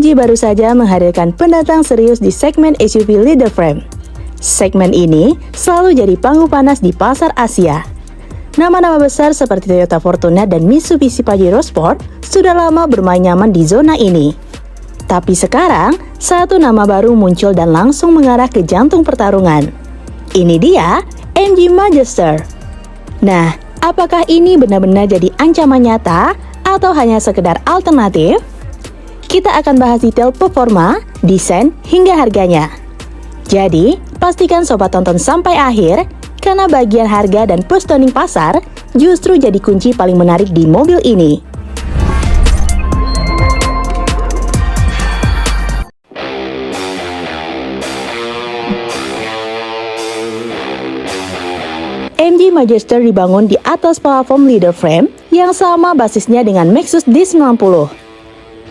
MG baru saja menghadirkan pendatang serius di segmen SUV leader frame. Segmen ini selalu jadi panggung panas di pasar Asia. Nama-nama besar seperti Toyota Fortuner dan Mitsubishi Pajero Sport sudah lama bermain nyaman di zona ini. Tapi sekarang, satu nama baru muncul dan langsung mengarah ke jantung pertarungan. Ini dia, MG Magister. Nah, apakah ini benar-benar jadi ancaman nyata atau hanya sekedar alternatif? Kita akan bahas detail performa, desain, hingga harganya. Jadi, pastikan sobat tonton sampai akhir, karena bagian harga dan positioning pasar justru jadi kunci paling menarik di mobil ini. MG Magister dibangun di atas platform leader frame yang sama basisnya dengan Lexus D90.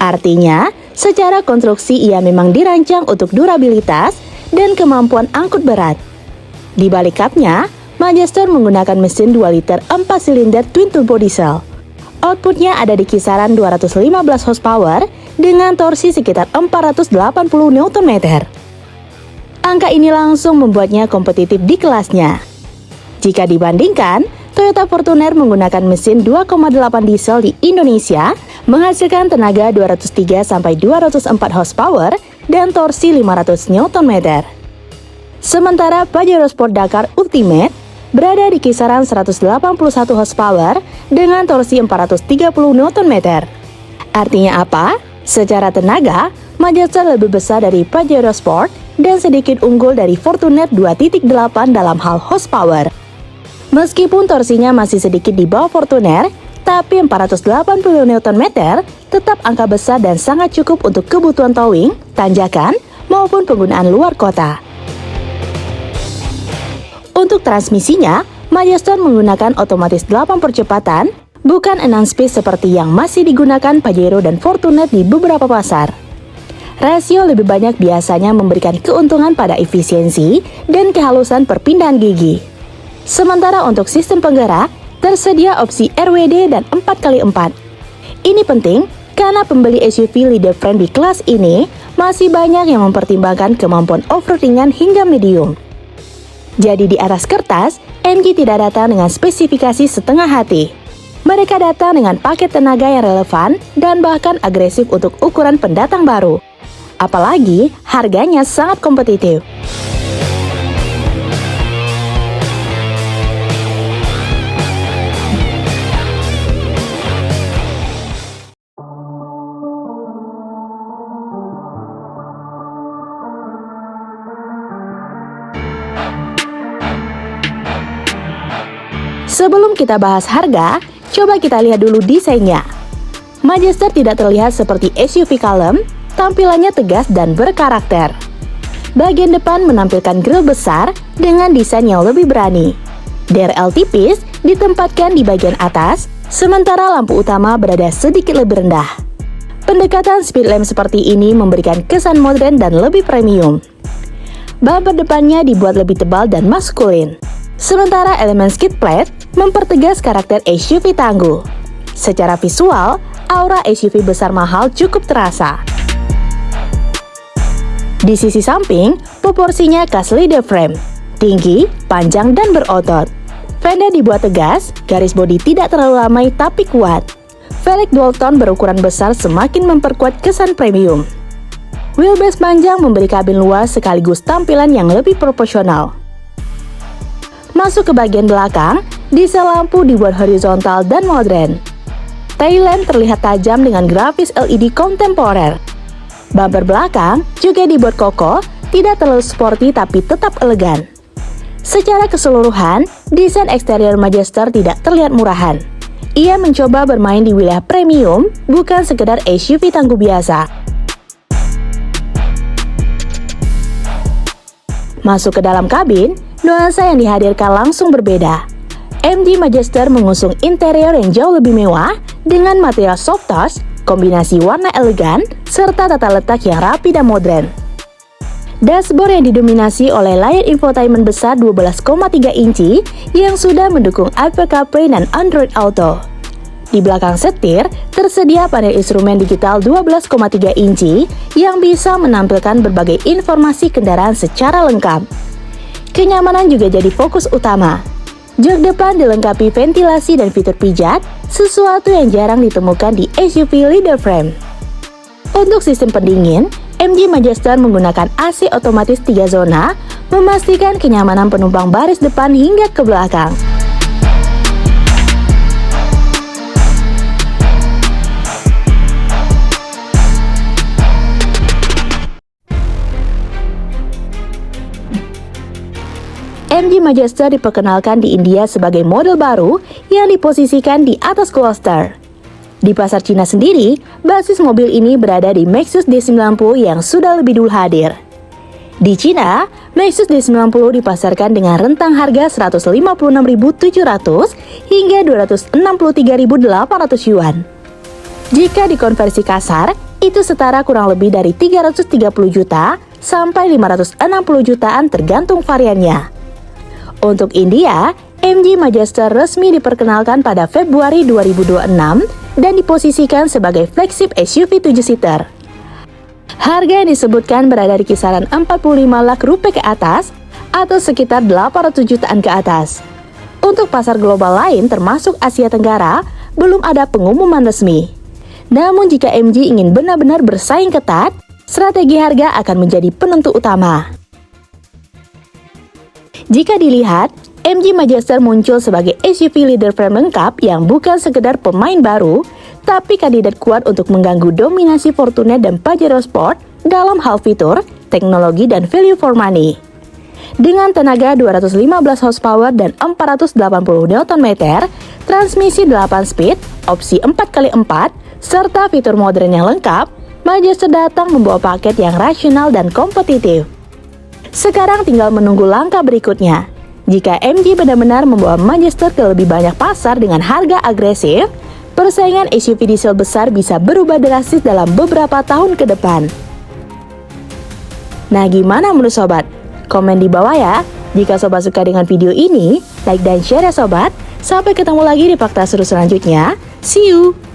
Artinya, secara konstruksi ia memang dirancang untuk durabilitas dan kemampuan angkut berat. Di balik kapnya, Magister menggunakan mesin 2 liter 4 silinder twin turbo diesel. Outputnya ada di kisaran 215 horsepower dengan torsi sekitar 480 Nm. Angka ini langsung membuatnya kompetitif di kelasnya. Jika dibandingkan, Toyota Fortuner menggunakan mesin 2,8 diesel di Indonesia menghasilkan tenaga 203-204 horsepower dan torsi 500 Nm. Sementara Pajero Sport Dakar Ultimate berada di kisaran 181 horsepower dengan torsi 430 Nm. Artinya apa? Secara tenaga, Magister lebih besar dari Pajero Sport dan sedikit unggul dari Fortuner 2.8 dalam hal horsepower. Meskipun torsinya masih sedikit di bawah Fortuner, tapi 480 Nm tetap angka besar dan sangat cukup untuk kebutuhan towing, tanjakan, maupun penggunaan luar kota. Untuk transmisinya, Magister menggunakan otomatis 8 percepatan, bukan 6 speed seperti yang masih digunakan Pajero dan Fortuner di beberapa pasar. Rasio lebih banyak biasanya memberikan keuntungan pada efisiensi dan kehalusan perpindahan gigi. Sementara untuk sistem penggerak, tersedia opsi RWD dan 4x4. Ini penting karena pembeli SUV leader frame di kelas ini masih banyak yang mempertimbangkan kemampuan off-road ringan hingga medium. Jadi di atas kertas, MG tidak datang dengan spesifikasi setengah hati. Mereka datang dengan paket tenaga yang relevan dan bahkan agresif untuk ukuran pendatang baru. Apalagi harganya sangat kompetitif. Sebelum kita bahas harga, coba kita lihat dulu desainnya. Magister tidak terlihat seperti SUV kalem, tampilannya tegas dan berkarakter. Bagian depan menampilkan grill besar dengan desain yang lebih berani. DRL tipis ditempatkan di bagian atas, sementara lampu utama berada sedikit lebih rendah. Pendekatan speed lamp seperti ini memberikan kesan modern dan lebih premium. Bumper depannya dibuat lebih tebal dan maskulin. Sementara elemen skid plate mempertegas karakter SUV tangguh. Secara visual, aura SUV besar mahal cukup terasa. Di sisi samping, proporsinya khas leader frame, tinggi, panjang, dan berotot. Fender dibuat tegas, garis bodi tidak terlalu ramai tapi kuat. Velg dual tone berukuran besar semakin memperkuat kesan premium. Wheelbase panjang memberi kabin luas sekaligus tampilan yang lebih proporsional. Masuk ke bagian belakang, desain lampu dibuat horizontal dan modern. Tail lamp terlihat tajam dengan grafis LED kontemporer. Bumper belakang juga dibuat kokoh, tidak terlalu sporty tapi tetap elegan. Secara keseluruhan, desain eksterior Magister tidak terlihat murahan. Ia mencoba bermain di wilayah premium, bukan sekedar SUV tangguh biasa. Masuk ke dalam kabin, nuansa yang dihadirkan langsung berbeda. MG Magister mengusung interior yang jauh lebih mewah dengan material soft touch, kombinasi warna elegan, serta tata letak yang rapi dan modern. Dashboard yang didominasi oleh layar infotainment besar 12,3 inci yang sudah mendukung Apple CarPlay dan Android Auto. Di belakang setir, tersedia panel instrumen digital 12,3 inci yang bisa menampilkan berbagai informasi kendaraan secara lengkap. Kenyamanan juga jadi fokus utama. Jok depan dilengkapi ventilasi dan fitur pijat, sesuatu yang jarang ditemukan di SUV leader frame. Untuk sistem pendingin, MG Majester menggunakan AC otomatis 3 zona, memastikan kenyamanan penumpang baris depan hingga ke belakang. MG Majester diperkenalkan di India sebagai model baru yang diposisikan di atas Gloster. Di pasar Cina sendiri, basis mobil ini berada di Maxus D90 yang sudah lebih dulu hadir. Di Cina, Maxus D90 dipasarkan dengan rentang harga 156.700 hingga 263.800 yuan. Jika dikonversi kasar, itu setara kurang lebih dari 330 juta sampai 560 jutaan tergantung variannya. Untuk India, MG Majester resmi diperkenalkan pada Februari 2026 dan diposisikan sebagai flagship SUV 7-seater. Harga yang disebutkan berada di kisaran 45 lakh rupiah ke atas atau sekitar 800 jutaan ke atas. Untuk pasar global lain termasuk Asia Tenggara, belum ada pengumuman resmi. Namun jika MG ingin benar-benar bersaing ketat, strategi harga akan menjadi penentu utama. Jika dilihat, MG Majester muncul sebagai SUV leader frame lengkap yang bukan sekedar pemain baru, tapi kandidat kuat untuk mengganggu dominasi Fortuner dan Pajero Sport dalam hal fitur, teknologi, dan value for money. Dengan tenaga 215 horsepower dan 480 Nm, transmisi 8 speed, opsi 4x4, serta fitur modern yang lengkap, Majester datang membawa paket yang rasional dan kompetitif. Sekarang tinggal menunggu langkah berikutnya. Jika MG benar-benar membawa Majester ke lebih banyak pasar dengan harga agresif, persaingan SUV diesel besar bisa berubah drastis dalam beberapa tahun ke depan. Nah, gimana menurut sobat? Komen di bawah ya. Jika sobat suka dengan video ini, like dan share ya sobat. Sampai ketemu lagi di fakta seru selanjutnya. See you!